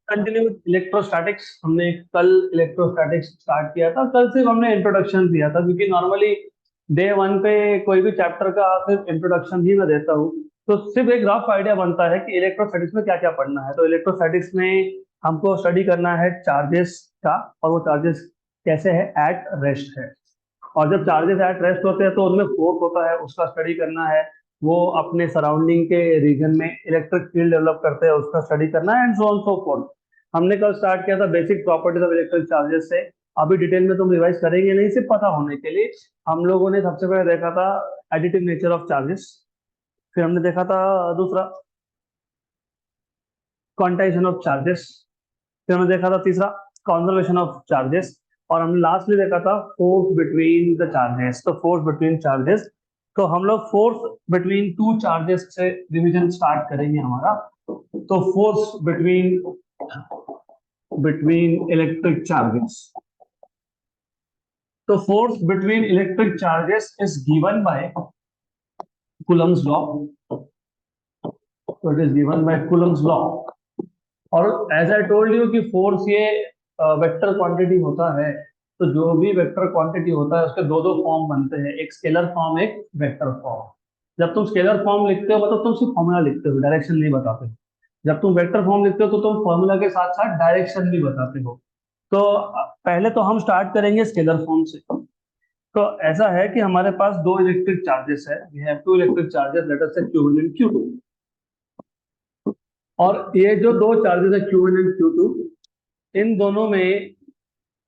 Continue electrostatics. हमने कल electrostatics start किया था। कल सिर्फ हमने इंट्रोडक्शन दिया था, क्योंकि नॉर्मली डे वन पे कोई भी चैप्टर का सिर्फ इंट्रोडक्शन ही मैं देता हूँ, तो सिर्फ एक रफ आइडिया बनता है कि इलेक्ट्रोस्टैटिक्स में क्या क्या पढ़ना है। तो इलेक्ट्रोस्टैटिक्स में हमको स्टडी करना है चार्जेस का, और वो चार्जेस कैसे है, एट रेस्ट है। और जब चार्जेस एट रेस्ट होते हैं तो उनमें फोर्स होता है, उसका स्टडी करना है। वो अपने सराउंडिंग के रीजन में इलेक्ट्रिक फील्ड डेवलप करते हैं, उसका स्टडी करना है, and so on so fourth. हमने कल स्टार्ट किया था basic properties of electric charges से। अभी डिटेल में तुम रिवाइज करेंगे नहीं, सिर्फ पता होने के लिए। हम लोगों ने सबसे पहले देखा था एडिटिव नेचर ऑफ चार्जेस, फिर हमने देखा था दूसरा क्वांटाइजेशन ऑफ चार्जेस, फिर हमने देखा था तीसरा कॉन्जर्वेशन ऑफ चार्जेस, और हमने लास्टली देखा था फोर्स बिटवीन द चार्जेस। तो फोर्स बिटवीन चार्जेस, तो हम लोग फोर्स बिटवीन टू चार्जेस से रिवीजन स्टार्ट करेंगे हमारा। तो force between between electric charges, तो force between electric charges is given by Coulomb's law. तो it is given by Coulomb's law. और एज आई टोल्ड यू कि फोर्स ये vector quantity होता है। तो जो भी वेक्टर क्वांटिटी होता है उसके दो दो फॉर्म बनते हैं, एक स्केलर फॉर्म, एक वेक्टर फॉर्म। जब तुम स्केलर फॉर्म लिखते हो मतलब तुम सिर्फ फॉर्मूला लिखते हो, डायरेक्शन नहीं बताते हो। जब तुम वेक्टर फॉर्म लिखते हो तो तुम फॉर्मूला के साथ साथ डायरेक्शन भी बताते हो। तो पहले तो हम स्टार्ट करेंगे स्केलर फॉर्म से। तो ऐसा है कि हमारे पास दो इलेक्ट्रिक चार्जेस है, we have two electric charges, let us say Q1 and Q2। और ये जो दो चार्जेस है Q1 एंड Q2, इन दोनों में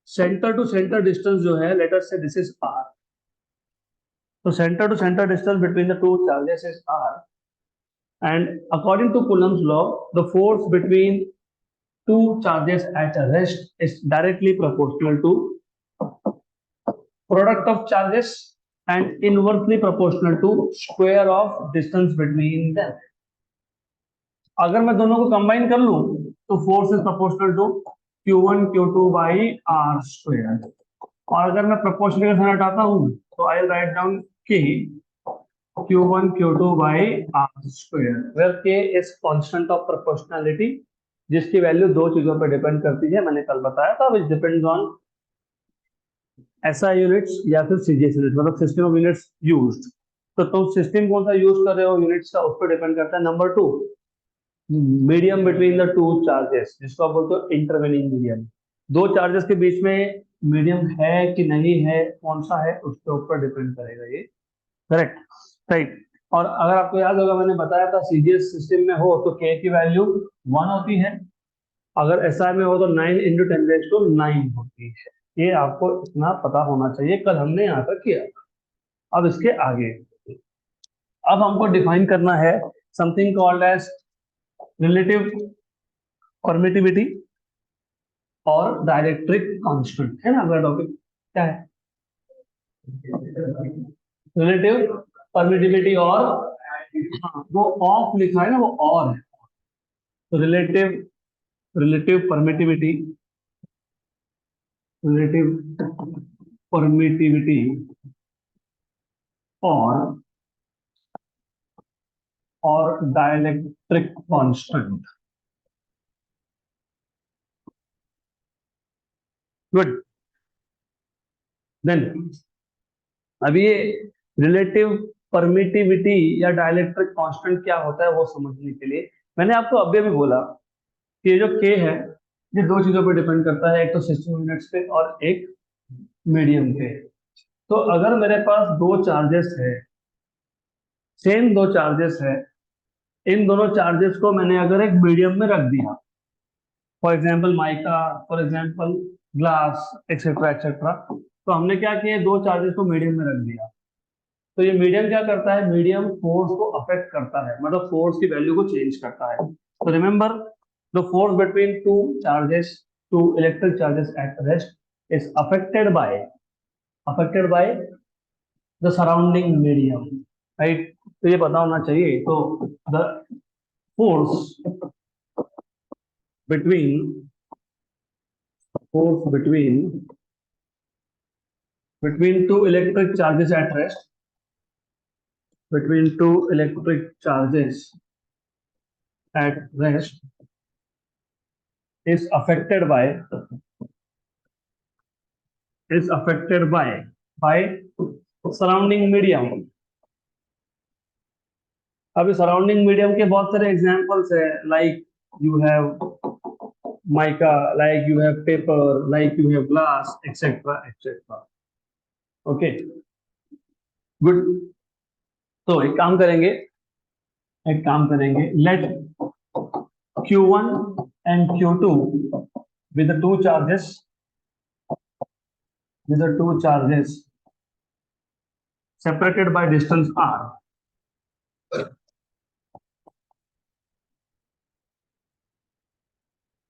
सेंटर टू सेंटर डिस्टेंस जो है, let us say this is R। तो centre to centre distance between the two charges is R, and according to Coulomb's law, the force between two charges at a rest is directly proportional to product of charges and inversely proportional to square of distance between them. अगर मैं दोनों को combine कर लूं तो force is proportional to Q1 Q2 by R square. और अगर मैं प्रोपोर्शनल के साथ हटाता हूं तो आई राइट डाउन कि Q1 Q2 by R square, where K is constant of proportionality, जिसकी वैल्यू दो चीजों पर डिपेंड करती है, मैंने कल बताया था, which depends on SI units या फिर सीजीएस यूनिट्स, मतलब सिस्टम ऑफ यूनिट्स यूज्ड। तो तुम सिस्टम कौन सा यूज कर रहे हो यूनिट्स का, उस पर डिपेंड करता है। Number two, medium between the two charges, जिसको आप बोलते हो इंटरवेनिंग मीडियम। दो चार्जेस के बीच में मीडियम है कि नहीं है, कौन सा है, उसके ऊपर डिपेंड करेगा ये। Correct, right. और अगर आपको याद होगा मैंने बताया था सीजीएस सिस्टम में हो तो के की वैल्यू 1 होती है, अगर एसआई में हो तो 9 × 10⁹ होती है। ये आपको इतना पता होना चाहिए, कल हमने यहाँ तक किया। अब इसके आगे, अब हमको डिफाइन करना है something called as relative permittivity और डायरेक्ट्रिक कांस्टेंट, है ना अगला टॉपिक क्या है, रिलेटिव परमिटिविटी और, हाँ वो ऑफ लिखा है ना, वो और है। तो relative relative permittivity, relative permittivity और डाइलेक्ट्रिक कांस्टेंट। गुड। देन अभी ये रिलेटिव परमिटिविटी या डाइलेक्ट्रिक कांस्टेंट क्या होता है वो समझने के लिए मैंने आपको अभी भी बोला कि ये जो के है ये दो चीजों पर डिपेंड करता है, एक तो सिस्टम यूनिट्स पे और एक मीडियम पे। तो अगर मेरे पास दो चार्जेस है, सेम दो चार्जेस है, इन दोनों चार्जेस को मैंने अगर एक मीडियम में रख दिया, for example mica, for example glass, etcetera etcetera, तो हमने क्या किया, दो चार्जेस को मीडियम में रख दिया। तो ये मीडियम क्या करता है, मीडियम फोर्स को अफेक्ट करता है, मतलब फोर्स की वैल्यू को चेंज करता है। तो remember, the force between two charges, two electric charges at rest is affected by the surrounding medium, right. तो ये पता होना चाहिए। तो the force between force between two electric charges at rest, between two electric charges at rest is affected by by surrounding medium. अभी surrounding medium के बहुत सारे एग्जांपल्स है, like you have mica, like you have paper, like you have glass, etcetera etcetera. Okay, good. तो एक काम करेंगे, late Q1 and Q2 with the two charges separated by distance r.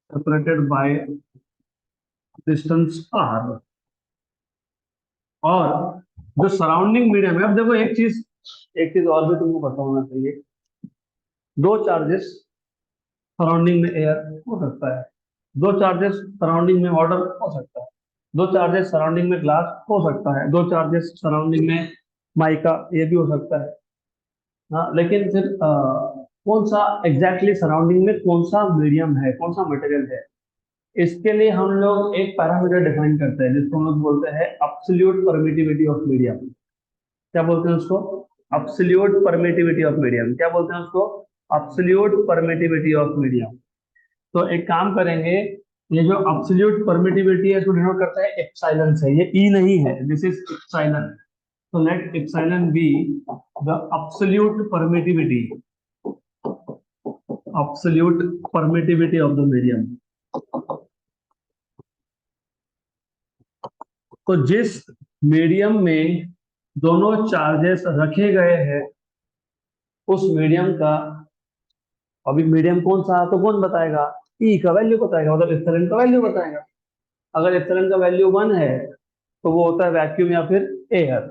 Separated by distance r. और जो surrounding medium है, अब देखो एक चीज और भी तुमको पता होना चाहिए. दो चार्जेस सराउंडिंग में एयर हो सकता है, दो चार्जेस सराउंडिंग में वाटर हो सकता है, दो चार्जेस सराउंडिंग में ग्लास हो सकता है, दो चार्जेस सराउंडिंग में माइका, ये भी हो सकता है. हाँ, लेकिन फिर कौन सा एग्जैक्टली सराउंडिंग में कौन सा मीडियम है, कौन सा मटेरियल है, इसके लिए हम लोग एक पैरामीटर डिफाइन करते हैं जिसको हम लोग बोलते हैं एब्सोल्यूट परमिटिविटी ऑफ मीडियम. क्या बोलते हैं उसको? Absolute permittivity of medium. क्या बोलते हैं उसको? Absolute permittivity of medium. तो एक काम करेंगे, ये जो एब्सोल्यूट परमिटिविटी है इसको डिनोट करता है एप्सिलॉन से. ये ई नहीं है, दिस इज एप्सिलॉन. तो let epsilon be the absolute permittivity of the medium. तो जिस मीडियम में दोनों चार्जेस रखे गए हैं उस मीडियम का, अभी मीडियम कौन सा तो कौन बताएगा? ई का वैल्यू बताएगा, मतलब एप्सिलॉन का वैल्यू बताएगा. अगर एप्सिलॉन का वैल्यू 1 है तो वो होता है वैक्यूम या फिर एयर,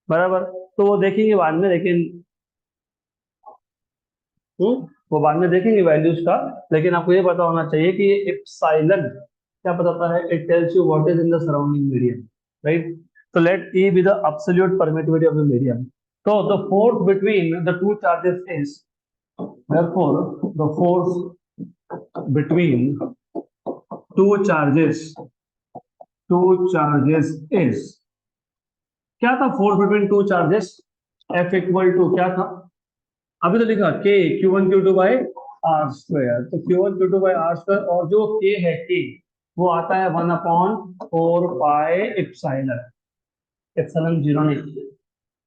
बराबर. तो वो देखेंगे बाद में, लेकिन वो बाद में देखेंगे वैल्यूज का. लेकिन आपको ये पता होना चाहिए कि ये एप्सिलॉन क्या बताता है? It tells you what is in the surrounding medium, right. So let E be the absolute permittivity of the medium. So the force between the two charges is, therefore the force between two charges is, क्या था force between two charges? F equal to क्या था? अभी तो लिखा K Q1 Q2 by R square. तो Q1 Q2 by R square, और जो K है K वो आता है 1/4 पाई एप्सिलॉन. एप्सिलॉन जीरो नहीं,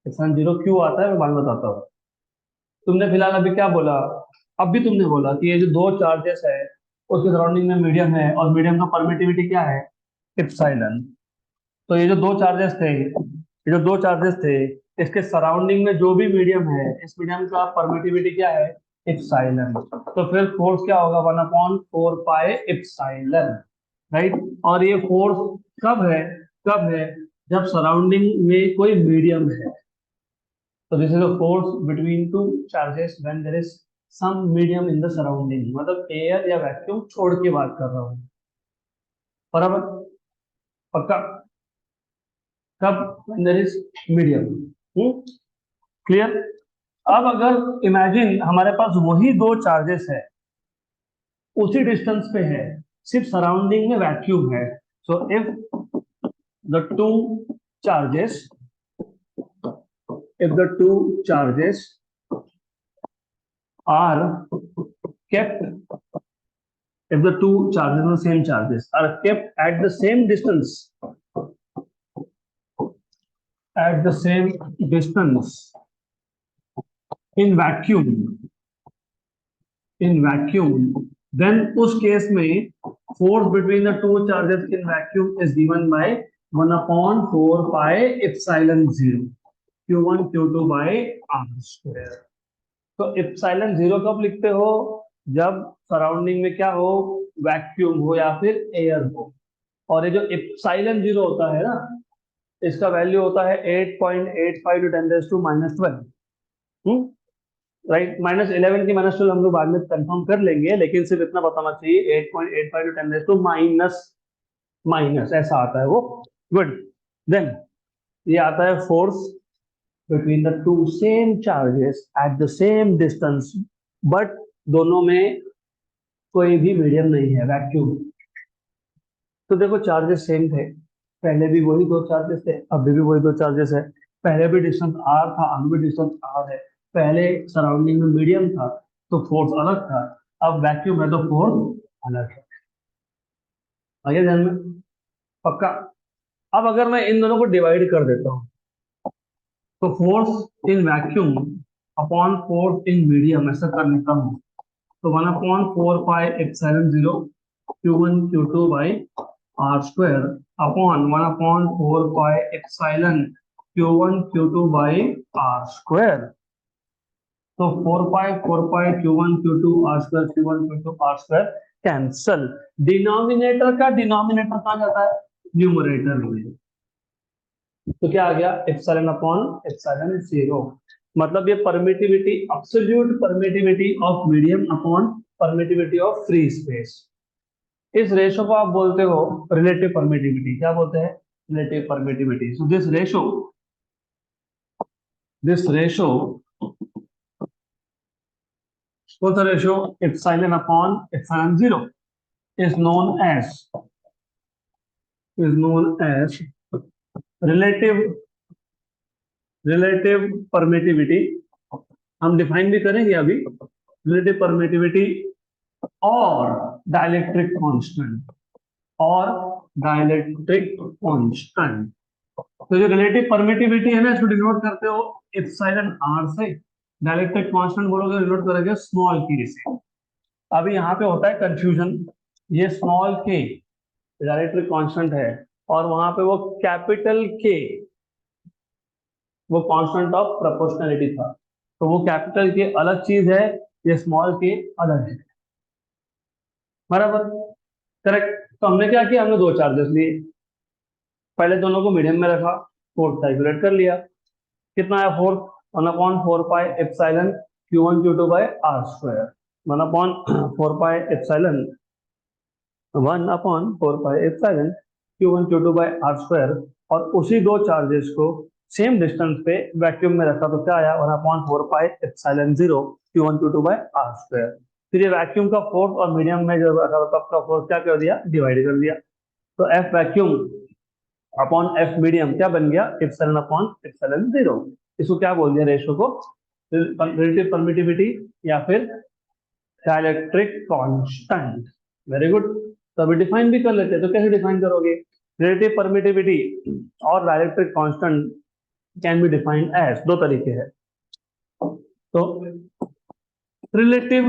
एप्सिलॉन जीरो क्यों आता है मैं बाद में बताता हूँ. तुमने फिलहाल अभी क्या बोला? अभी तुमने बोला कि ये जो दो चार्जेस है उसके सराउंडिंग में मीडियम है और मीडियम का परमिटिविटी क्या है? एप्सिलॉन. तो ये जो दो चार्जेस थे इसके सराउंडिंग में जो भी मीडियम है, इस मीडियम का परमिटिविटी क्या है? एप्सिलॉन. तो फिर फोर्स क्या होगा? 1/4 पाई एप्सिलॉन, राइट. और ये फोर्स कब है? जब सराउंडिंग में कोई मीडियम है. तो this is a force between two charges when there is some medium in the surrounding, मतलब एयर या वैक्यूम छोड़ के बात कर रहा हूँ, बराबर. पक्का? कब? When there is medium. Clear? अब अगर इमेजिन हमारे पास वही दो चार्जेस है, उसी डिस्टेंस पे है, सिर्फ सराउंडिंग में वैक्यूम है. So if the two charges are kept, if the two charges are same charges are kept at the same distance, in vacuum, then उस केस में force between the two charges in vacuum is given by 1/4 pi epsilon 0 Q1 Q2 by R square. तो epsilon 0 कब लिखते हो? जब surrounding में क्या हो? वैक्यूम हो या फिर एयर हो. और ये जो एप्सिलॉन 0 होता है ना, इसका वैल्यू होता है 8.85 × 10⁻², राइट. -11 की -12 हम लोग बाद में कंफर्म कर लेंगे, लेकिन सिर्फ इतना बताना चाहिए 8.85 × 10⁻⁻, ऐसा आता है वो. गुड. देन ये आता है force between the two same charges at the same distance, but दोनों में कोई भी मीडियम नहीं है, वैक्यूम। तो देखो चार्जेस सेम थे, पहले भी वही दो चार्जेस थे, अभी भी वही दो चार्जेस है। पहले भी डिस्टेंस आर था, अभी भी डिस्टेंस आर है। पहले सराउंडिंग में मीडियम था तो फोर्स अलग था, अब वैक्यूम है तो फोर्स अलग है। आगे ध्यान में, पक्का। अब अगर मैं इन दोनों को डिवाइड कर देता हूँ, तो force in vacuum upon force in medium ऐसा कर लेता हूँ, तो 1/4 pi epsilon 0 Q1 Q2 by r² upon 1/4 pi epsilon Q1 Q2 by r²। तो 4 पाई Q1 Q2 r² cancel. Denominator का डिनोमिनेटर कहाँ जाता है, न्यूमरेटर में। तो क्या आ गया, एप्सिलॉन अपॉन एप्सिलॉन 0। मतलब ये permittivity, absolute permittivity of medium upon permittivity of free space. इस रेशो को आप बोलते हो रिलेटिव परमिटिविटी। क्या बोलते हैं, relative permittivity. So this ratio कौन सा रेशो, epsilon upon epsilon 0 is known as relative relative permittivity. हम डिफाइन भी करेंगे अभी, रिलेटिव परमिटिविटी और डाइलेक्ट्रिक कांस्टेंट, और डाइलेक्ट्रिक कांस्टेंट। तो जो रिलेटिव परमिटिविटी है ना, इसको डिनोट करते हो एप्सिलॉन आर से। डाइलेक्ट्रिक कांस्टेंट बोलोगे, डिनोट करोगे स्मॉल के से। अभी यहाँ पे होता है कंफ्यूजन, ये स्मॉल के डाइलेक्ट्रिक कांस्टेंट है, और वहां पे वो कैपिटल के वो कांस्टेंट ऑफ प्रोपोर्शनैलिटी था। तो वो कैपिटल के अलग चीज है, ये स्मॉल के अलग है, बराबर, करेक्ट। तो हमने क्या किया, हमने दो चार्जेस लिए, पहले दोनों को मीडियम में रखा, फोर्स कैलकुलेट कर लिया। कितना है force, 1/4 pi epsilon Q1 Q2 by r²। 1/4 pi epsilon और उसी दो चार्जेस को सेम डिस्टेंस पे वैक्यूम में रखा, तो क्या आया, 1/4 pi epsilon 0 Q1 Q2 by r²। फिर ये वैक्यूम का फोर्स और मीडियम में जो रखा तब का फोर्स क्या कर दिया, डिवाइड कर दिया। तो F vacuum upon F medium क्या बन गया, एप्सिलॉन अपॉन एप्सिलॉन 0। इसको क्या बोल दिया, रेशो को रिलेटिव परमिटिविटी या फिर डाइलेक्ट्रिक कांस्टेंट। Very good. तो अभी डिफाइन भी कर लेते हैं, तो कैसे डिफाइन करोगे, रिलेटिव परमिटिविटी और dielectric constant can be defined as, दो तरीके हैं। तो रिलेटिव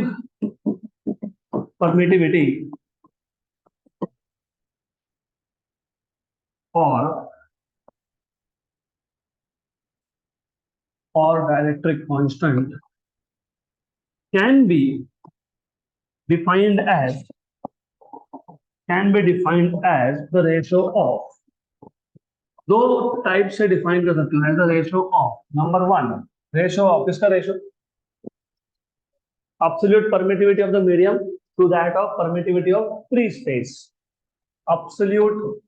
परमिटिविटी और dielectric constant can be defined as the ratio of, दो टाइप से डिफाइन कर सकते हैं, the ratio of. Number one, ratio of, किसका ratio, absolute permittivity of the medium to that of permittivity of free space। absolute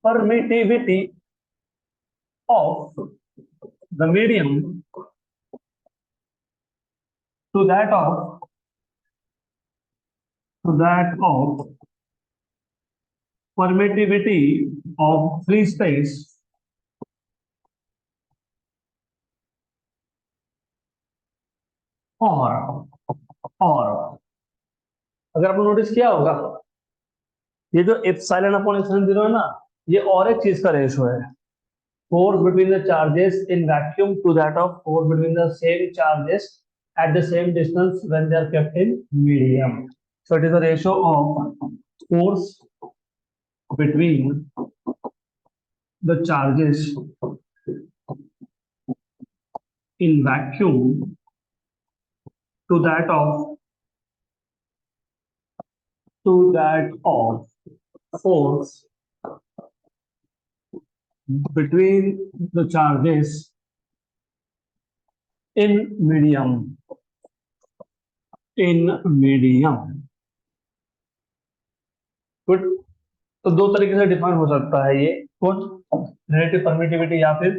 permittivity of the medium to that of permittivity of free space और अगर आपने notice किया होगा, ये जो epsilon upon epsilon 0 है ना, ये और एक चीज का रेशो है, force between the charges in vacuum to that of force between the same charges at the same distance when they are kept in medium. So it is a ratio of force between the charges in vacuum to that of force between the charges in medium। Good. तो दो तरीके से define हो सकता है ये, कौन, relative permittivity या फिर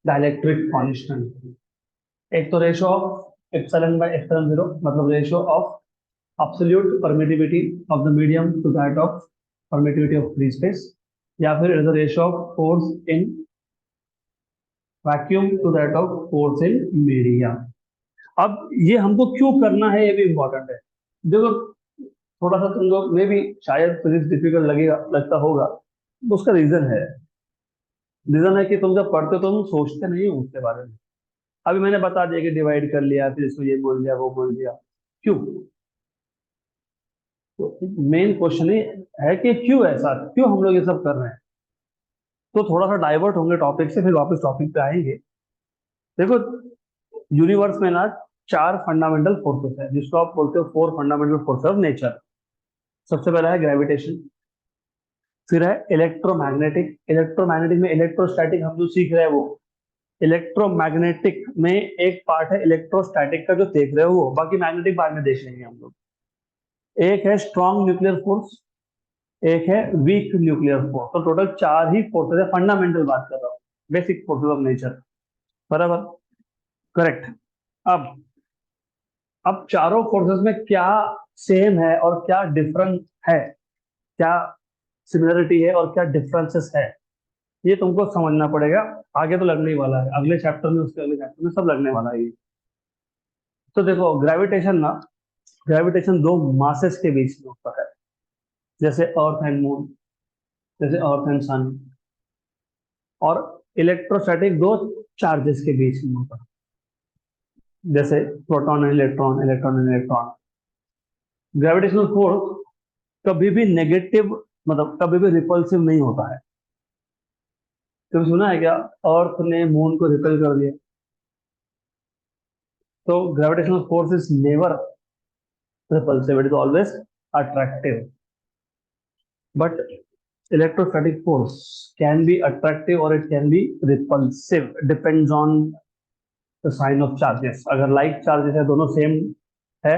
डाइलेक्ट्रिक कांस्टेंट। एक तो ratio of epsilon by epsilon zero, मतलब ratio of absolute permittivity of the medium to that of permittivity of free space, या फिर the ratio of force in vacuum to that of force in medium. अब ये हमको क्यों करना है ये भी इम्पोर्टेंट है। देखो, थोड़ा सा तुम लोग में भी शायद फिजिक्स डिफिकल्ट लगेगा, लगता होगा, तो उसका रीजन है। रीजन है कि तुम जब पढ़ते हो तो तुम सोचते नहीं हो उसके बारे में। अभी मैंने बता दिया कि डिवाइड कर लिया, फिर इसको ये बोल दिया वो बोल दिया, क्यों? तो मेन क्वेश्चन ही है कि क्यों ऐसा, क्यों हम लोग ये सब कर रहे हैं। तो थोड़ा सा डाइवर्ट होंगे टॉपिक से, फिर वापस टॉपिक पे आएंगे। देखो, यूनिवर्स में ना चार फंडामेंटल फोर्सेस है, जिसको आप बोलते हो four fundamental forces of nature. सबसे पहला है ग्रेविटेशन, फिर है इलेक्ट्रोमैग्नेटिक। इलेक्ट्रोमैग्नेटिक में इलेक्ट्रोस्टैटिक हम जो सीख रहे हैं वो। इलेक्ट्रोमैग्नेटिक में एक पार्ट है इलेक्ट्रोस्टैटिक का जो देख रहे हो वो, बाकी मैग्नेटिक बाद में देख लेंगे हम लोग। एक है स्ट्रॉन्ग न्यूक्लियर फोर्स, एक है वीक न्यूक्लियर फोर्स। तो टोटल चार ही फोर्सेस है, फंडामेंटल बात कर रहा हूँ, बेसिक फोर्सेस ऑफ नेचर। बराबर, करेक्ट। अब अब चारों फोर्सेस में क्या सेम है और क्या डिफरेंट है, क्या सिमिलरिटी है और क्या डिफरेंसेस है, ये तुमको समझना पड़ेगा। आगे तो लगने ही वाला है, अगले चैप्टर में, उसके अगले चैप्टर में सब लगने वाला है ये। तो देखो, ग्रेविटेशन ना, ग्रेविटेशन दो मासेस के बीच में होता है, जैसे अर्थ एंड मून, जैसे अर्थ एंड सन। और इलेक्ट्रोस्टैटिक दो चार्जेस के बीच में होता है, जैसे proton and electron, electron and electron. Gravitational force कभी भी नेगेटिव, मतलब कभी भी रिपल्सिव नहीं होता है। तुम सुना है क्या, अर्थ ने मून को रिपेल कर दिया? तो gravitational force is never repulsive, it is always attractive. But electrostatic force can be attractive or it can be repulsive, depends on the sign of charges। अगर like charges है, दोनों सेम है,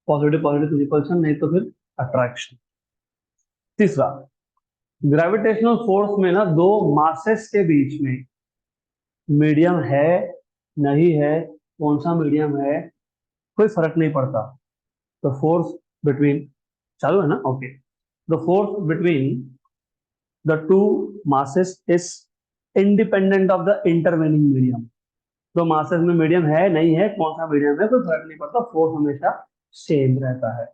positive positive तो repulsion, नहीं तो फिर attraction. तीसरा, gravitational force में ना दो मासेस के बीच में मीडियम है नहीं है, कौन सा मीडियम है, कोई फर्क नहीं पड़ता। द फोर्स बिटवीन, चालू है ना? Okay. The force between the two masses is independent of the intervening medium। तो मासेस में मीडियम है नहीं है, कौन सा मीडियम है, कोई फर्क नहीं पड़ता, फोर्स हमेशा सेम रहता है।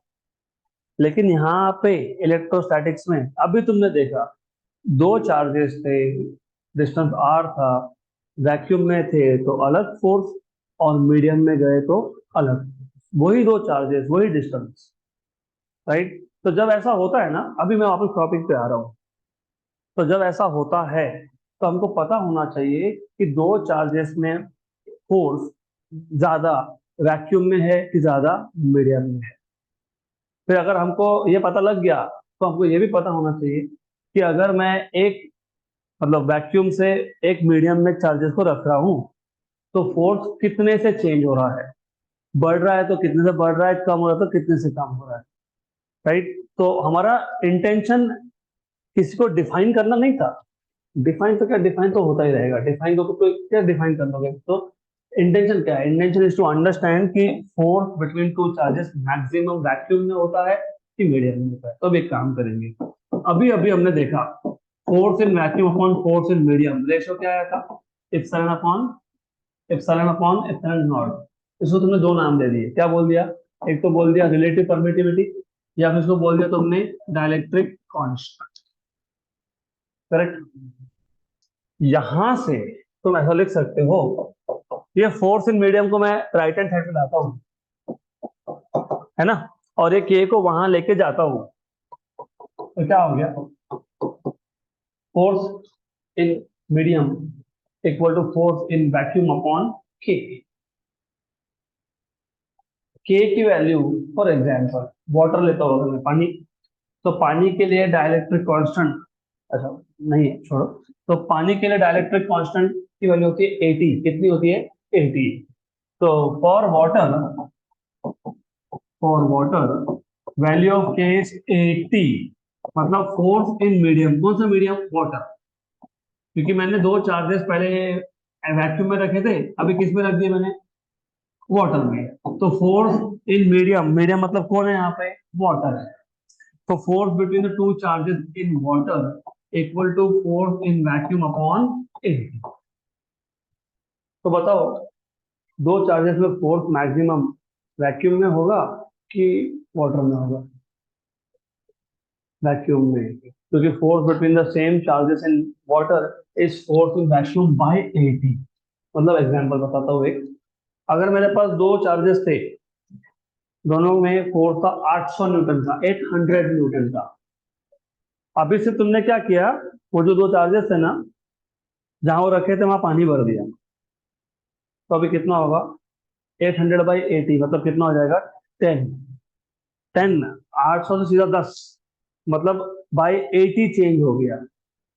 लेकिन यहाँ पे इलेक्ट्रोस्टैटिक्स में अभी तुमने देखा, दो चार्जेस थे, डिस्टेंस आर था, वैक्यूम में थे तो अलग फोर्स, और मीडियम में गए तो अलग, वही दो चार्जेस वही डिस्टेंस, राइट? तो जब ऐसा होता है ना, अभी मैं वापस टॉपिक पे आ रहा हूँ, तो जब ऐसा होता है तो हमको पता होना चाहिए कि दो चार्जेस में फोर्स ज्यादा वैक्यूम में है कि ज्यादा मीडियम में है। फिर अगर हमको ये पता लग गया तो हमको ये भी पता होना चाहिए कि अगर मैं एक, मतलब वैक्यूम से एक मीडियम में चार्जेस को रख रहा हूँ, तो फोर्स कितने से चेंज हो रहा है, बढ़ रहा है तो कितने से बढ़ रहा है, कम हो रहा है तो कितने से कम हो रहा है, राइट? तो हमारा इंटेंशन किसी को डिफाइन करना नहीं था। डिफाइन तो क्या, डिफाइन तो होता ही रहेगा, डिफाइन तो क्या डिफाइन कर लोगे। तो इंटेंशन क्या है? इंटेंशन इज टू अंडरस्टैंड कि force between two charges maximum vacuum में होता है कि मीडियम में होता है। तो अब एक काम करेंगे, अभी अभी हमने देखा force in vacuum upon force in medium, ratio क्या आया था? Epsilon upon epsilon upon epsilon not. इसको तुमने दो नाम दे दिए, क्या बोल दिया? एक तो बोल दिया रिलेटिव परमिटिविटी, या फिर इसको बोल दिया तुमने डाइलेक्ट्रिक कांस्टेंट, करेक्ट? यहां से तुम ऐसा लिख सकते हो, ये फोर्स इन मीडियम को मैं राइट हैंड साइड में लाता हूँ, है ना, और ये के को वहां लेके जाता हूँ, तो क्या हो गया? Force in medium equal to force in vacuum upon K. K की वैल्यू, फॉर एग्जाम्पल वाटर लेता हूँ अगर मैं, पानी, तो पानी के लिए डाइलेक्ट्रिक कांस्टेंट, अच्छा नहीं है, छोड़ो। तो पानी के लिए डाइलेक्ट्रिक कांस्टेंट की वैल्यू होती है 80। कितनी होती है? 80। तो फॉर वाटर वैल्यू ऑफ के इज 80, मतलब फोर्स इन मीडियम, कौन सा मीडियम? वाटर। क्योंकि मैंने दो चार्जेस पहले वैक्यूम में रखे थे, अभी किस में रख दिए मैंने? वाटर में। तो फोर्स इन मीडियम, मीडियम मतलब कौन है यहाँ पे, वाटर है। तो force between the two charges in water equal to force in vacuum upon eighty. तो बताओ दो चार्जेस में फोर्स मैक्सिमम वैक्यूम में होगा कि वाटर में होगा, वैक्यूम में, क्योंकि force between the same charges in water is force in vacuum by 80। मतलब एग्जांपल बताता हूँ एक, अगर मेरे पास दो चार्जेस थे, दोनों में फोर्स था 800 न्यूटन का, 800 न्यूटन का। अभी से तुमने क्या किया, वो जो दो चार्जेस थे ना, जहां वो रखे थे वहां पानी भर दिया, तो अभी कितना होगा, 800/80 मतलब कितना हो जाएगा, 10। 10, 800 से सीधा 10, मतलब बाई 80 चेंज हो गया।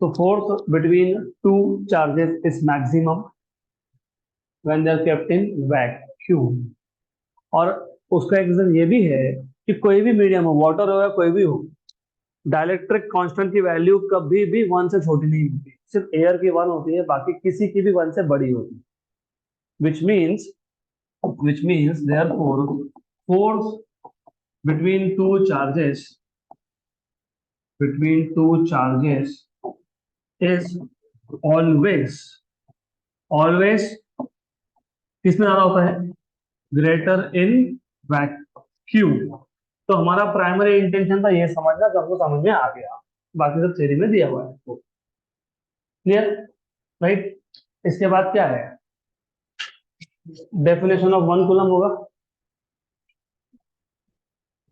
तो force between two charges is maximum when they are kept in vacuum. और उसका एक रीजन ये भी है कि कोई भी मीडियम हो, वाटर हो या कोई भी हो, डाइलेक्ट्रिक कांस्टेंट की वैल्यू कभी भी वन से छोटी नहीं होती, सिर्फ एयर की वन होती है, बाकी किसी की भी वन से बड़ी होती है। Which means which means therefore force between two charges, between two charges is always किसमें ज्यादा होता है, ग्रेटर इन वैक्यूम। तो हमारा प्राइमरी इंटेंशन था ये समझना, कि हमको समझ में आ गया, बाकी सब थ्योरी में दिया हुआ है आपको, क्लियर, राइट। इसके बाद क्या है, डेफिनेशन ऑफ वन कूलम होगा,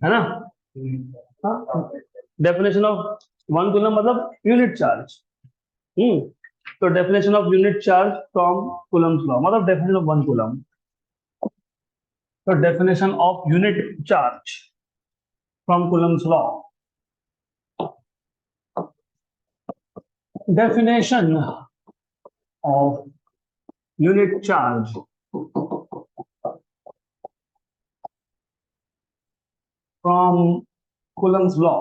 है ना। हाँ, डेफिनेशन ऑफ वन कूलम मतलब यूनिट चार्ज। हम्म, तो definition of unit charge from Coulomb's law, मतलब डेफिनेशन ऑफ वन कूलम। तो definition of unit charge from Coulomb's law, definition of unit charge from Coulomb's law.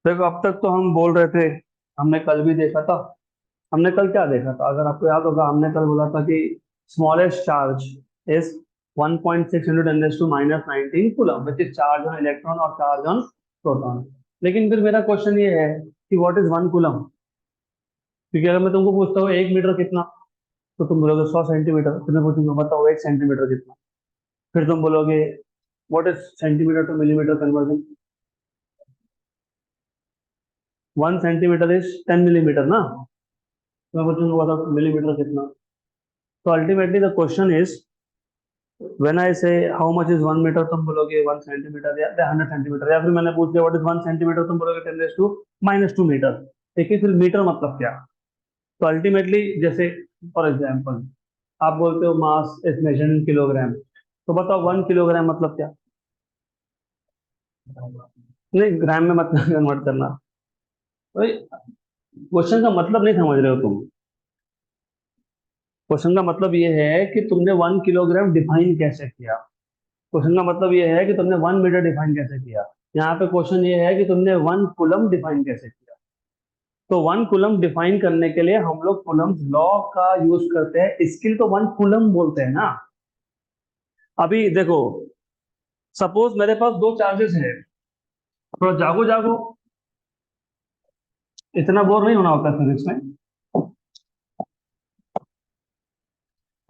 देखो अब तक तो हम बोल रहे थे, हमने कल भी देखा था, हमने कल क्या देखा था, अगर आपको याद होगा, हमने कल बोला था कि smallest charge is 1.6 into 10⁻⁹ coulomb, which is charge on electron और चार्ज ऑन प्रोटॉन। लेकिन फिर मेरा क्वेश्चन ये है कि व्हाट इज वन कूलम, क्योंकि अगर मैं तुमको पूछता हूँ 1 मीटर कितना, तो तुम बोलोगे 100 सेंटीमीटर, फिर मैं पूछूंगा बताओ 1 सेंटीमीटर कितना, फिर तुम बोलोगे what is centimetre two millimetre conversion, 1 centimetre is 10 millimetre ना, तो मैं पूछूंगा बताओ मिलीमीटर कितना। तो ultimately the question is, when I से हाउ मच इज 1 मीटर, तुम बोलोगे 1 सेंटीमीटर या 100 सेंटीमीटर, या फिर मैंने पूछ लिया व्हाट इज 1 सेंटीमीटर, तुम बोलोगे 10⁻⁻²मीटर। देखिए फिर मीटर मतलब क्या। तो अल्टीमेटली जैसे फॉर एग्जाम्पल आप बोलते हो mass is measured in kilogram, तो बताओ 1 किलोग्राम मतलब क्या, नहीं ग्राम में मत कन्वर्ट करना, क्वेश्चन का मतलब नहीं समझ रहे हो तुम। क्वेश्चन का मतलब ये है कि तुमने 1 किलोग्राम डिफाइन कैसे किया, क्वेश्चन का मतलब ये है कि तुमने 1 मीटर डिफाइन कैसे किया। यहाँ पे क्वेश्चन ये है कि तुमने 1 कूलम डिफाइन कैसे किया। तो 1 कूलम डिफाइन करने के लिए हम लोग कूलम्स लॉ का यूज करते हैं, इसके लिए तो 1 कूलम बोलते हैं ना। अभी देखो, सपोज मेरे पास दो चार्जेस है, थोड़ा जागो जागो, इतना बोर नहीं होना होता फिजिक्स में।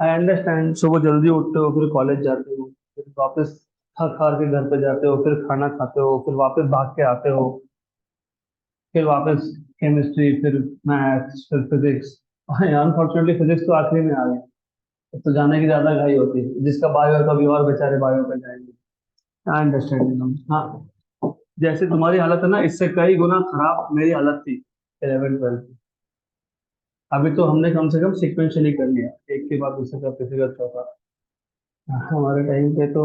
आई अंडरस्टैंड, सुबह जल्दी उठते हो, फिर कॉलेज जाते हो, फिर वापस थक हार के घर पे जाते हो, फिर खाना खाते हो, फिर वापस भाग के आते हो, फिर वापस केमिस्ट्री, फिर मैथ्स, फिर फिजिक्स। अनफॉर्चुनेटली फिजिक्स तो आखिरी में आ गया, तो जाने की ज्यादा घाई होती है, जिसका बायो है कभी और बेचारे बायो पे जाएंगे। आई अंडरस्टैंड, हाँ। जैसे तुम्हारी हालत है ना, इससे कई गुना खराब मेरी हालत थी 11th 12th। अभी तो हमने कम से कम सिक्वेंशियली कर लिया, एक के बाद दूसरे का तीसरे का चौथा। हमारे टाइम पे तो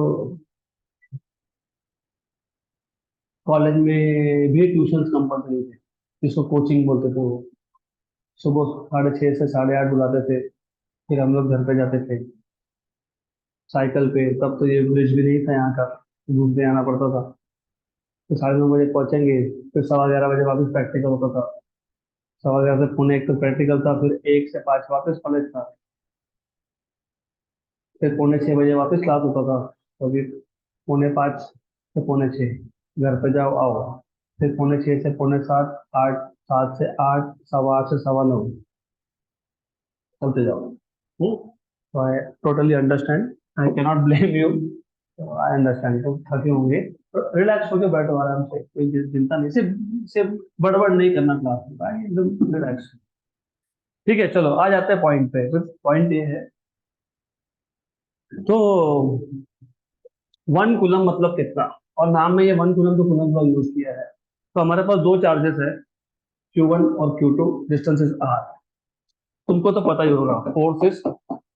कॉलेज में भी ट्यूशन कंपलसरी थे, जिसको कोचिंग बोलते थे वो। सुबह 6:30 से 8:30 बुलाते थे, फिर हम लोग घर पे जाते थे साइकिल पे, तब तो ये ब्रिज भी नहीं था यहाँ का, घूमते आना पड़ता था। तो 9:30 बजे पहुंचेंगे, फिर 11:15 बजे वापस प्रैक्टिकल होता था, सवा 11 से पौने 1 तक प्रैक्टिकल था, फिर 1 से 5 वापस कॉलेज था, फिर पौने 6 बजे वापस क्लास होता था, तो अभी पौने 5 से पौने 6 घर पे जाओ आओ, फिर पौने 6 से पौने 7, 8, 7 से 8, सवा 8 से सवा 9 चलते जाओ। तो I totally understand, I cannot blame you, I understand. तो थके होंगे, रिलैक्स होकर बैठो आराम से, कोई चिंता नहीं, सिर्फ सिर्फ बड़बड़ नहीं करना क्लास में, भाई एकदम रिलैक्स। ठीक है, चलो आ जाते हैं पॉइंट पे। फिर पॉइंट ये है, तो वन कूलम मतलब कितना, और नाम में ये वन कूलम तो कूलम का यूज किया है। तो हमारे पास दो चार्जेस है, Q1 और Q2, डिस्टेंस इज R। तुमको तो पता ही होगा, फोर्स इज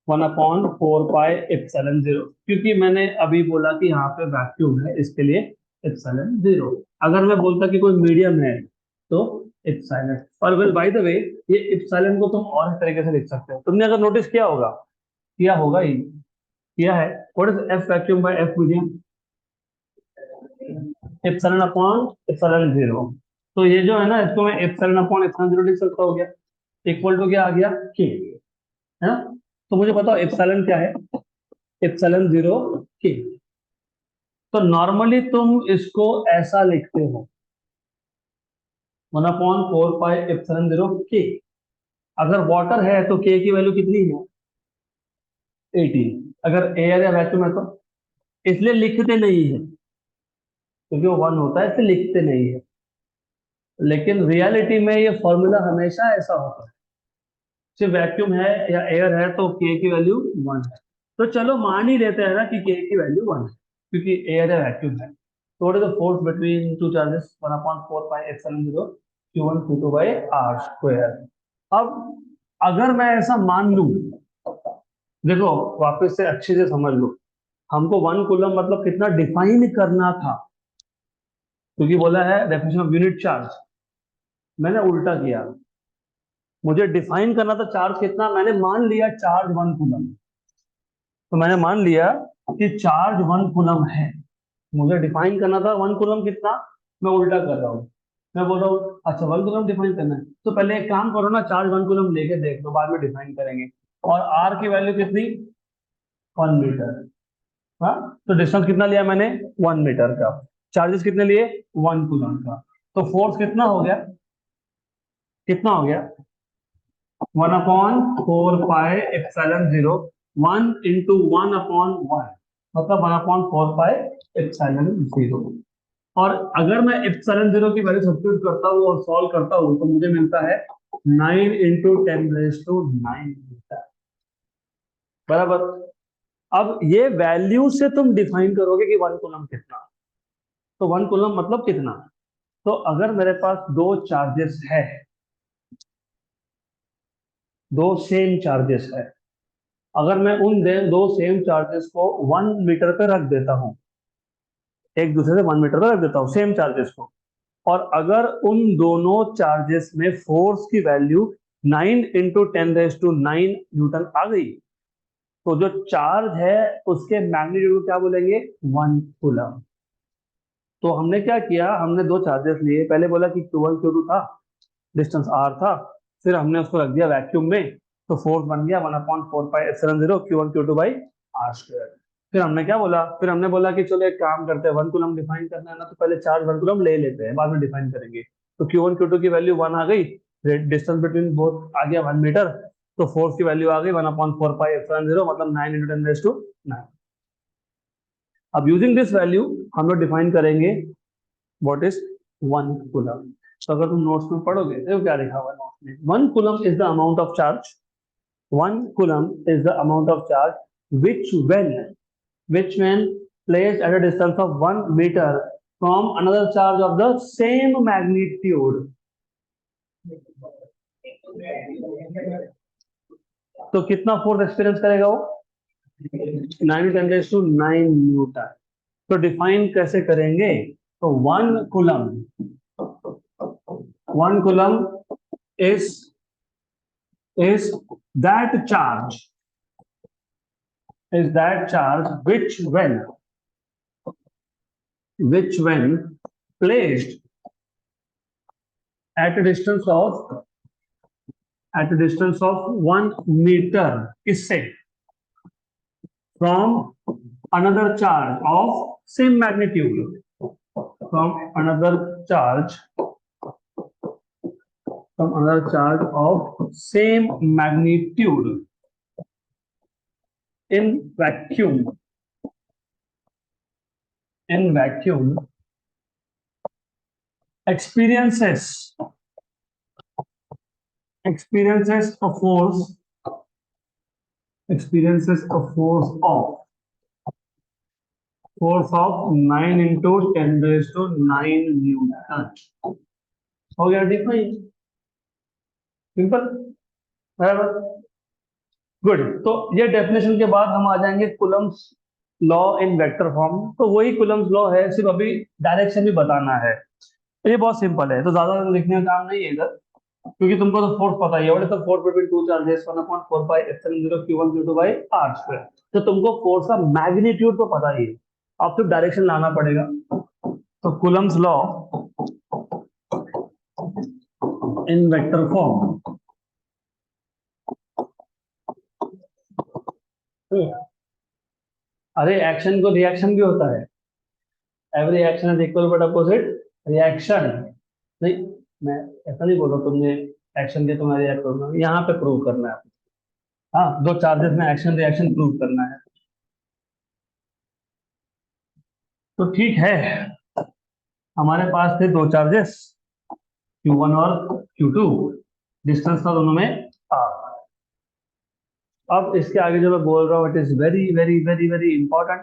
1/4πε0, क्योंकि मैंने अभी बोला कि यहाँ पे वैक्यूम है, इसके लिए ε0। अगर मैं बोलता कि कोई मीडियम है तो एप्सिलॉन। और वेल बाय द वे, ये एप्सिलॉन को तुम और इस तरीके से लिख सकते हो, तुमने अगर नोटिस किया होगा ही, किया है। What is F vacuum by F medium? Epsilon upon epsilon zero. तो ये जो है ना, इसको मैं एप्सिलॉन अपॉन एप्सिलॉन जीरो लिख सकता, हो गया इक्वल टू क्या आ गया, के, है ना। तो मुझे बताओ एप्सिलॉन क्या है, एप्सिलॉन जीरो के। तो नॉर्मली तुम इसको ऐसा लिखते हो, 1/4πε0 के। अगर वाटर है तो के की वैल्यू कितनी है, 18। अगर एयर या वैक्यूम है तो, इसलिए लिखते नहीं है, क्योंकि वो वन होता है इसलिए लिखते नहीं है। लेकिन रियलिटी में ये फॉर्मूला हमेशा ऐसा होता है, सिर्फ वैक्यूम है या एयर है तो के की वैल्यू वन है। तो चलो मान ही लेते हैं ना कि के की वैल्यू वन है, क्योंकि एयर या वैक्यूम है। तो what is the force between two charges, 1/4πε0 Q1 Q2 by r square. अब अगर मैं ऐसा मान लूं, देखो वापस से अच्छे से समझ लो, हमको वन कूलम मतलब कितना डिफाइन करना था, क्योंकि बोला है डेफिनेशन ऑफ यूनिट चार्ज। मैंने उल्टा किया, मुझे डिफाइन करना था चार्ज कितना, मैंने मान लिया चार्ज वन कूलम। तो मैंने मान लिया कि चार्ज वन कूलम है, मुझे डिफाइन करना था वन कूलम कितना, मैं उल्टा कर रहा हूँ। मैं बोल रहा हूँ अच्छा वन कूलम डिफाइन करना है, तो पहले एक काम करो ना, चार्ज वन कूलम लेके देख लो, बाद में डिफाइन करेंगे। और आर की वैल्यू कितनी, 1 मीटर। हाँ, तो डिस्टेंस कितना लिया मैंने, 1 मीटर का। चार्जेस कितने लिए, वन कूलम का। तो फोर्स कितना हो गया, कितना हो गया, 1/4πε0, 1 × 1/1, मतलब 1/4πε0। और अगर मैं एप्सिलॉन जीरो की वैल्यू सब्स्टिट्यूट करता हूँ और सॉल्व करता हूँ, तो मुझे मिलता है 9 × 10⁻⁹ मीटर, बराबर। अब ये वैल्यू से तुम डिफाइन करोगे कि वन कूलम कितना, तो वन कूलम मतलब कितना। तो अगर मेरे पास दो चार्जेस है, दो सेम चार्जेस है, अगर मैं उन दो सेम चार्जेस को 1 मीटर पे रख देता हूं, एक दूसरे से 1 मीटर पे रख देता हूं सेम चार्जेस को, और अगर उन दोनों चार्जेस में फोर्स की वैल्यू 9 × 10⁻⁹ न्यूटन आ गई, तो जो चार्ज है उसके मैग्नीट्यूड को क्या बोलेंगे, वन कूलम। तो हमने क्या किया, हमने दो चार्जेस लिए, पहले बोला कि Q1 Q2 था, डिस्टेंस R था, फिर हमने उसको रख दिया वैक्यूम में, तो फोर्स बन गया 1/4πε0 Q1 Q2 by r square. फिर हमने क्या बोला, फिर हमने बोला कि चलो एक काम करते हैं, वन कूलम डिफाइन करना है ना, तो पहले चार्ज वन कूलम ले लेते हैं, बाद में डिफाइन करेंगे। तो Q1 Q2 की वैल्यू वन आ गई, डिस्टेंस बिटवीन बोथ आ गया 1 मीटर, तो फोर्स की वैल्यू आ गई 1/4πε0, मतलब 9 × 10⁻⁹। अब यूजिंग दिस वैल्यू हम लोग डिफाइन करेंगे व्हाट इज वन कूलम। तो अगर तुम नोट्स में पढ़ोगे तो क्या लिखा हुआ है नोट्स में, one coulomb is the amount of charge, one coulomb is the amount of charge which when placed at a distance of 1 meter from another charge of the same magnitude। तो कितना फोर्स एक्सपीरियंस करेगा वो, 9 × 10⁻⁹ Newton. तो define कैसे करेंगे, तो one coulomb is that charge, which when placed at a distance of at distance of 1 metre, किससे? From another charge of same magnitude, from another charge, from another charge of same magnitude in vacuum, experiences a force, of 9 into 10 raised to 9 Newton. हो गया define, simple, बराबर, good. तो ये definition के बाद हम आ जाएंगे Coulomb's law in vector form. तो वही कूलम्स लॉ है, सिर्फ अभी डायरेक्शन भी बताना है। तो ये बहुत सिंपल है, तो ज्यादा लिखने का काम नहीं है इधर, क्योंकि तुमको तो फोर्स पता ही है। What is the force between two charges, 1/4 pi epsilon 0 q1 q2 by r square. तो तुमको फोर्स का मैग्नीट्यूड तो पता ही है, अब सिर्फ डायरेक्शन लाना पड़ेगा। तो Coulomb's law in vector form, अरे एक्शन को रिएक्शन भी होता है, every action is equal but opposite reaction. नहीं, मैं ऐसा नहीं बोल रहा तुमने एक्शन दिया तुम्हारे रिएक्ट करना, यहाँ पे प्रूव करना है। हाँ, दो चार्जेस में एक्शन रिएक्शन प्रूव करना है। तो ठीक है, हमारे पास थे दो चार्जेस Q1 और Q2, डिस्टेंस था दोनों में r। अब इसके आगे जो मैं बोल रहा हूँ it is very very very very important,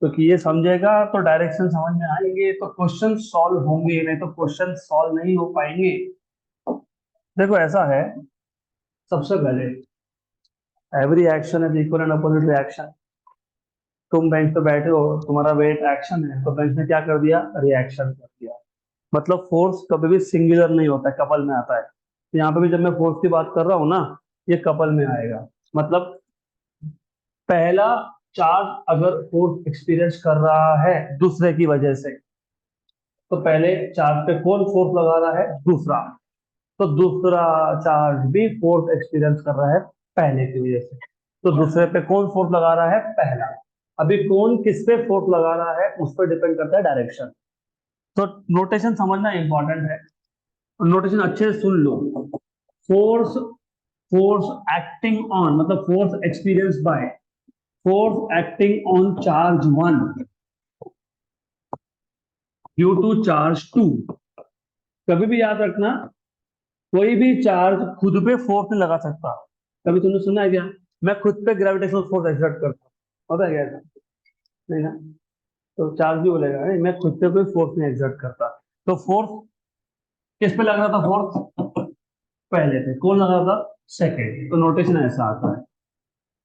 क्योंकि ये समझेगा तो डायरेक्शन समझ में आएंगे, तो क्वेश्चन सॉल्व होंगे, नहीं तो क्वेश्चन सॉल्व नहीं हो पाएंगे। देखो ऐसा है, सबसे पहले every action is equal and opposite reaction. तुम बेंच पे बैठे हो, तुम्हारा वेट एक्शन है, तो बेंच ने क्या कर दिया, रिएक्शन कर दिया। मतलब फोर्स कभी भी सिंगुलर नहीं होता है, कपल में आता है। तो यहाँ पे भी जब मैं फोर्स की बात कर रहा हूँ ना, ये कपल में आएगा। मतलब पहला चार्ज अगर फोर्स एक्सपीरियंस कर रहा है दूसरे की वजह से, तो पहले चार्ज पे कौन फोर्स लगा रहा है, दूसरा। तो दूसरा चार्ज भी फोर्स एक्सपीरियंस कर रहा है पहले की वजह से, तो दूसरे पे कौन फोर्स लगा रहा है, पहला। अभी कौन किस पे फोर्स लगा रहा है उस पर डिपेंड करता है डायरेक्शन। तो नोटेशन समझना इंपॉर्टेंट है, नोटेशन अच्छे से सुन लो। फोर्स, एक्टिंग ऑन, मतलब force experienced by, force acting on charge 1 due to charge 2। कभी भी याद रखना, कोई भी चार्ज खुद पे फोर्स नहीं लगा सकता। कभी तुमने सुना है क्या, मैं खुद पे ग्रेविटेशनल फोर्स एक्सर्ट करता हूँ, होता है क्या ऐसा? नहीं ना। तो चार्ज भी बोलेगा नहीं, मैं खुद पे कोई फोर्स नहीं एक्सर्ट करता। तो फोर्स किस पे लग रहा था, फोर्स पहले पे, कौन लग रहा था, सेकेंड। तो नोटेशन ऐसा आता है,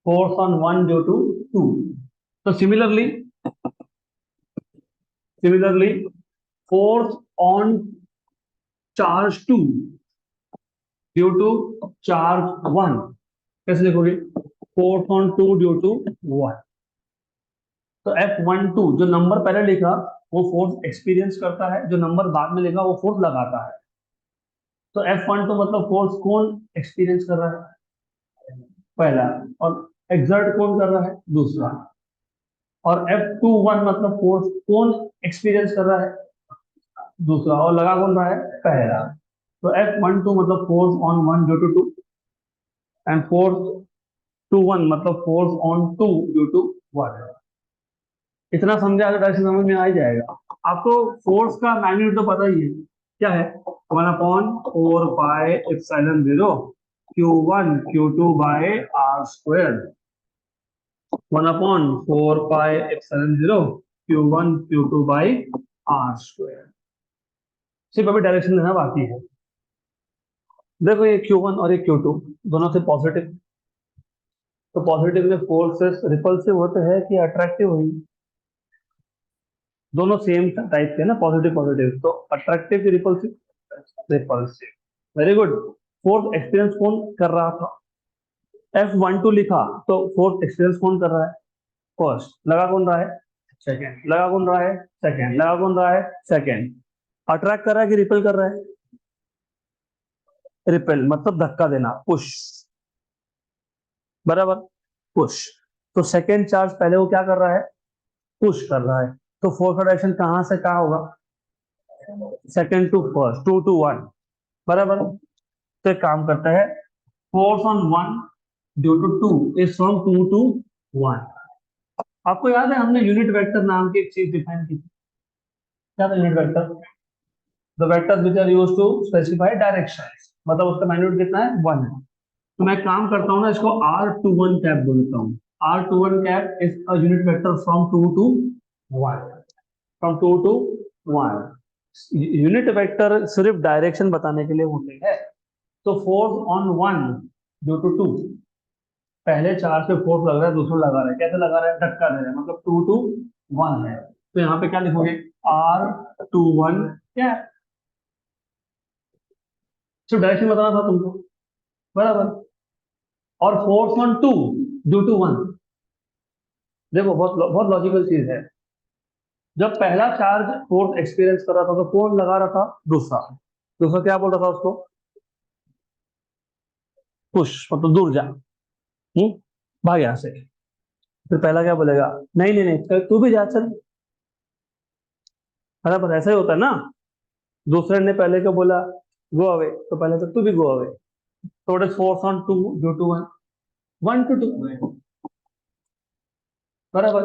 फोर्स ऑन 1 ड्यू टू 2। तो similarly force on charge 2 due to charge 1, कैसे लिखोगे, फोर्स ऑन 2 ड्यू टू 1। तो F12 जो नंबर पहले लिखा वो फोर्स एक्सपीरियंस करता है, जो नंबर बाद में लिखा वो फोर्स लगाता है। तो F12 मतलब फोर्स कौन एक्सपीरियंस कर रहा है, पहला, और एक्सर्ट कौन कर रहा है, दूसरा। और F21 मतलब फोर्स कौन एक्सपीरियंस कर रहा है, दूसरा, और लगा कौन रहा है, पहला। तो F12 मतलब force on 1 due to 2, and force 21 मतलब फोर्स ऑन 2 ड्यू टू 1। इतना समझा तो डायरेक्शन समझ में आ ही जाएगा। आपको फोर्स का मैग्नीट्यूड तो पता ही है, क्या है, 1/4 pi epsilon 0 Q1 Q2 by r square, 1/4 pi epsilon 0 Q1 Q2 by r square. सिर्फ अभी डायरेक्शन देना बाकी है। देखो ये Q1 और ये Q2 दोनों से पॉजिटिव, तो पॉजिटिव में फोर्सेस रिपल्सिव होते हैं कि अट्रैक्टिव हुई, दोनों सेम टाइप के ना, पॉजिटिव पॉजिटिव। तो अट्रैक्टिव की repulsive, repulsive, very good. Force experience कौन कर रहा था, F12 लिखा, तो फोर्स एक्सपीरियंस कौन कर रहा है, फर्स्ट। लगा कौन रहा है, सेकेंड। लगा कौन रहा है, सेकेंड। लगा कौन रहा है, सेकेंड। अट्रैक्ट कर रहा है कि रिपल कर रहा है, रिपेल मतलब धक्का देना, पुश, बराबर, पुश। तो सेकेंड चार्ज पहले वो क्या कर रहा है, पुश कर रहा है, तो फोर्स का डायरेक्शन कहां से कहां होगा, सेकेंड टू फर्स्ट, 2 to 1, बराबर। तो एक काम करता है, force on 1 due to 2 is from 2 to 1। आपको याद है हमने यूनिट वेक्टर नाम की एक चीज डिफाइन की थी, क्या था unit vector, the vector which are used to specify direction, मतलब उसका मैग्नीट्यूड कितना है, 1 है। तो मैं काम करता हूँ ना, इसको R21 कैप बोलता हूँ। R21 cap is a unit vector from 2 to 1, from 2 to 1। Unit vector सिर्फ डायरेक्शन बताने के लिए होते हैं। तो फोर्स ऑन 1 ड्यू टू 2, पहले चार्ज पे फोर्स लग रहा है, दूसरा लगा रहा है, कैसे लगा रहा है, धक्का दे रहा है, मतलब 2 to 1 है। तो यहाँ पे क्या लिखोगे, R21 कैप, सिर्फ डायरेक्शन बताना था तुमको, बराबर। और फोर्स ऑन 2 ड्यू टू 1, देखो बहुत बहुत लॉजिकल चीज है। जब पहला चार्ज फोर्स एक्सपीरियंस कर रहा था तो कौन लगा रहा था, दूसरा। दूसरा क्या बोल रहा था उसको, पुश, मतलब दूर जा, भाग यहां से। फिर पहला क्या बोलेगा, नहीं नहीं नहीं, तू भी जा चल, बराबर, ऐसा ही होता है ना। दूसरे ने पहले को बोला गो अवे, तो पहले तो तू भी गो अवे। तो it is force on 2 due to 1, 1 to 2, बराबर।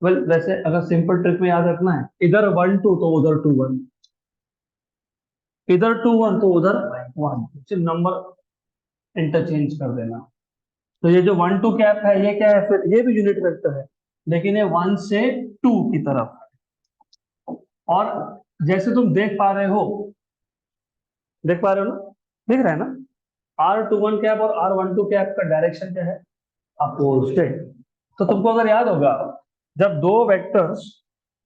वेल वैसे अगर सिंपल ट्रिक में याद रखना है, इधर 1 2 तो उधर 2 1, इधर 2 1 तो उधर 1, सिर्फ नंबर इंटरचेंज कर देना। तो ये जो 1 2 कैप है ये क्या है, फिर ये भी यूनिट वेक्टर है, लेकिन ये 1 से 2 की तरफ। और जैसे तुम देख पा रहे हो, देख पा रहे हो ना, दिख रहा है ना, R21 कैप और R12 कैप का डायरेक्शन क्या है, अपोजिट। तो तुमको अगर याद होगा, जब दो वेक्टर्स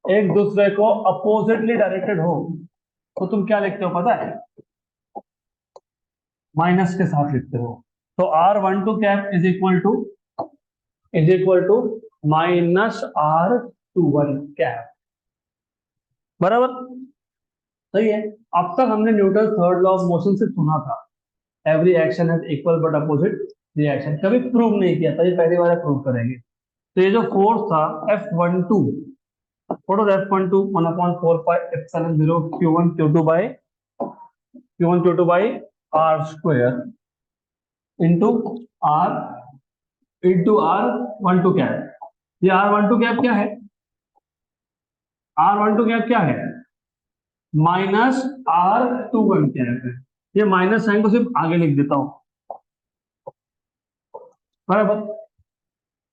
एक दूसरे को अपोजिटली डायरेक्टेड हो तो तुम क्या लिखते हो पता है, माइनस के साथ लिखते हो। तो R12 cap is equal to minus R21 cap, बराबर, सही है। अब तक हमने Newton third law of motion से सुना था, every action has equal but opposite reaction, कभी प्रूव नहीं किया था, ये पहली बार प्रूव करेंगे। तो ये जो फोर्स था F12, what was F12, 1/4 pi epsilon 0 Q1 Q2 by R square R into R12 cap. ये R12 कैप क्या है, R12 कैप क्या है, माइनस R21 कैप है। ये माइनस साइन को सिर्फ आगे लिख देता हूं, बराबर।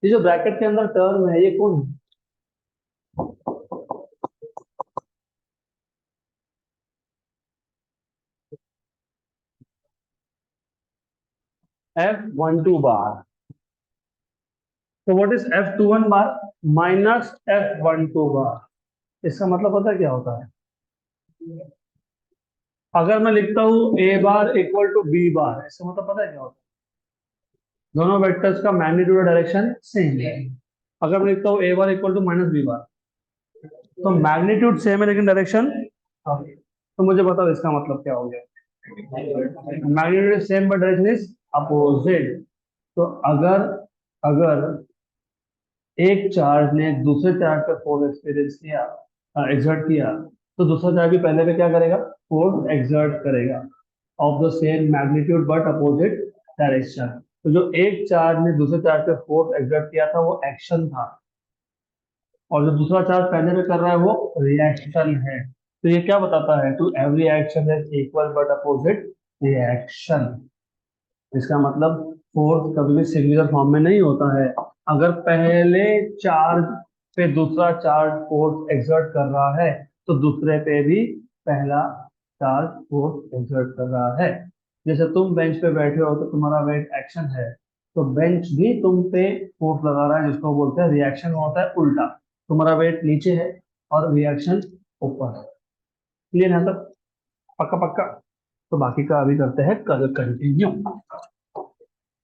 ये जो ब्रैकेट के अंदर टर्म है ये कौन है, F12 बार। तो what is F21 bar, minus F12 बार। इसका मतलब पता है क्या होता है, अगर मैं लिखता हूं A bar equal to B bar, इसका मतलब पता है क्या होता है, दोनों वेक्टर्स का मैग्नीट्यूड डायरेक्शन सेम है। अगर मैं लिखता हूँ A bar equal to minus B bar, तो मैग्नीट्यूड सेम है लेकिन डायरेक्शन, तो मुझे बताओ इसका मतलब क्या हो गया, magnitude same but direction is opposite. तो अगर अगर एक चार्ज ने दूसरे चार्ज पर फोर्स एक्सपीरियंस किया, एक्सर्ट किया, तो दूसरा चार्ज भी पहले पे क्या करेगा, फोर्स एक्सर्ट करेगा, of the same magnitude but opposite direction. तो जो एक चार्ज ने दूसरे चार्ज पे फोर्स एक्सर्ट किया था वो एक्शन था, और जो दूसरा चार्ज पहले में कर रहा है वो रिएक्शन है। तो ये क्या बताता है, to every action is equal but opposite reaction. इसका मतलब फोर्स कभी भी सिंगुलर फॉर्म में नहीं होता है। अगर पहले चार्ज पे दूसरा चार्ज फोर्स एक्सर्ट कर रहा है तो दूसरे पे भी पहला चार्ज फोर्स एक्सर्ट कर रहा है। जैसे तुम बेंच पे बैठे हो तो तुम्हारा वेट एक्शन है, तो बेंच भी तुम पे फोर्स लगा रहा है, जिसको बोलते हैं रिएक्शन होता है उल्टा, तुम्हारा वेट नीचे है और रिएक्शन ऊपर है। क्लियर है सर, पक्का पक्का। तो बाकी का अभी करते हैं कल कंटिन्यू।